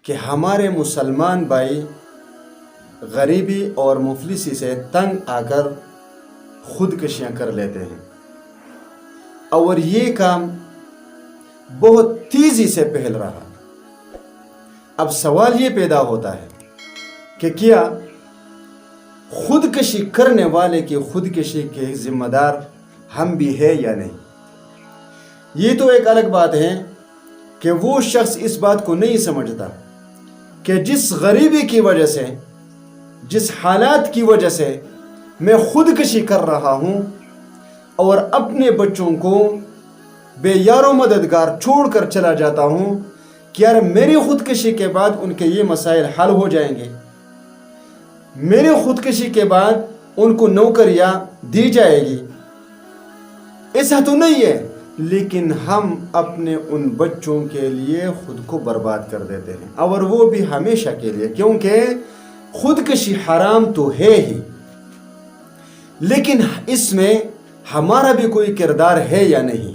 کہ ہمارے مسلمان بھائی غریبی اور مفلسی سے تنگ آ کر خودکشیاں کر لیتے ہیں، اور یہ کام بہت تیزی سے پھیل رہا۔ اب سوال یہ پیدا ہوتا ہے کہ کیا خودکشی کرنے والے کی خودکشی کے ذمہ دار ہم بھی ہیں یا نہیں؟ یہ تو ایک الگ بات ہے کہ وہ شخص اس بات کو نہیں سمجھتا کہ جس غریبی کی وجہ سے، جس حالات کی وجہ سے میں خودکشی کر رہا ہوں اور اپنے بچوں کو بے یار و مددگار چھوڑ کر چلا جاتا ہوں، کہ یار میری خودکشی کے بعد ان کے یہ مسائل حل ہو جائیں گے، میری خودکشی کے بعد ان کو نوکریاں دی جائے گی، ایسا تو نہیں ہے۔ لیکن ہم اپنے ان بچوں کے لیے خود کو برباد کر دیتے ہیں، اور وہ بھی ہمیشہ کے لیے، کیونکہ خودکشی حرام تو ہے ہی، لیکن اس میں ہمارا بھی کوئی کردار ہے یا نہیں،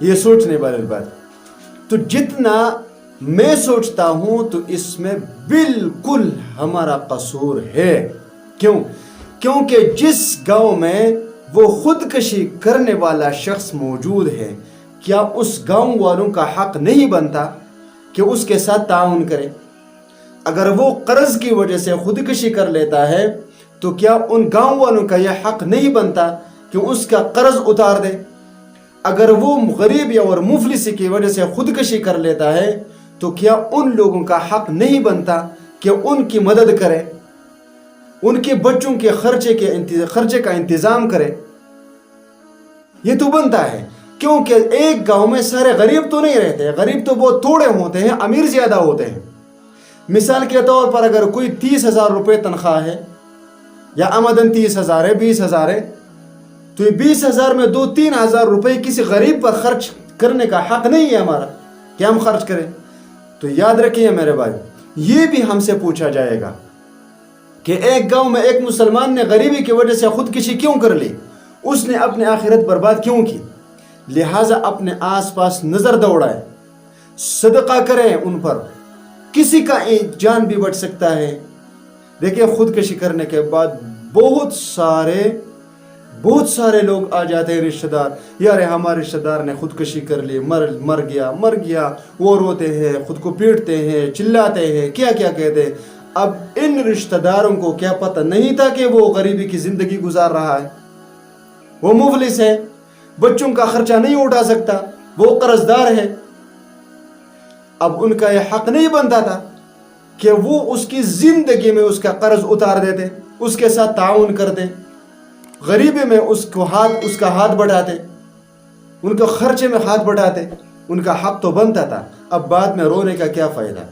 یہ سوچنے والی بات۔ تو جتنا میں سوچتا ہوں تو اس میں بالکل ہمارا قصور ہے۔ کیوں؟ کیونکہ جس گاؤں میں وہ خودکشی کرنے والا شخص موجود ہے، کیا اس گاؤں والوں کا حق نہیں بنتا کہ اس کے ساتھ تعاون کرے؟ اگر وہ قرض کی وجہ سے خودکشی کر لیتا ہے تو کیا ان گاؤں والوں کا یہ حق نہیں بنتا کہ اس کا قرض اتار دے؟ اگر وہ غریبی اور مفلسی کی وجہ سے خودکشی کر لیتا ہے تو کیا ان لوگوں کا حق نہیں بنتا کہ ان کی مدد کرے، ان کے بچوں کے خرچے کا انتظام کرے؟ یہ تو بنتا ہے، کیونکہ ایک گاؤں میں سارے غریب تو نہیں رہتے، غریب تو بہت تھوڑے ہوتے ہیں، امیر زیادہ ہوتے ہیں۔ مثال کے طور پر اگر کوئی 30,000 روپے تنخواہ ہے یا آمدن 30,000 ہے، 20,000 ہے، تو یہ 20,000 میں 2-3 ہزار روپے کسی غریب پر خرچ کرنے کا حق نہیں ہے ہمارا کہ ہم خرچ کریں۔ تو یاد رکھیے میرے بھائی، یہ بھی ہم سے پوچھا جائے گا کہ ایک گاؤں میں ایک مسلمان نے غریبی کی وجہ سے خودکشی کیوں کر لی، اس نے اپنی آخرت برباد کیوں کی؟ لہٰذا اپنے آس پاس نظر دوڑائیں، صدقہ کریں ان پر، کسی کا جان بھی بچ سکتا ہے۔ دیکھیں خودکشی کرنے کے بعد بہت سارے لوگ آ جاتے ہیں، رشتہ دار، یار ہمارے رشتہ دار نے خودکشی کر لی، مر گیا، وہ روتے ہیں، خود کو پیٹتے ہیں، چلاتے ہیں، کیا کہتے ہیں۔ اب ان رشتہ داروں کو کیا پتہ نہیں تھا کہ وہ غریبی کی زندگی گزار رہا ہے، وہ مفلس ہے، بچوں کا خرچہ نہیں اٹھا سکتا، وہ قرض دار ہے۔ اب ان کا یہ حق نہیں بنتا تھا کہ وہ اس کی زندگی میں اس کا قرض اتار دیتے، اس کے ساتھ تعاون کرتے، غریبی میں اس کا ہاتھ بڑھاتے، ان کو خرچے میں ہاتھ بڑھاتے؟ ان کا حق تو بنتا تھا۔ اب بعد میں رونے کا کیا فائدہ؟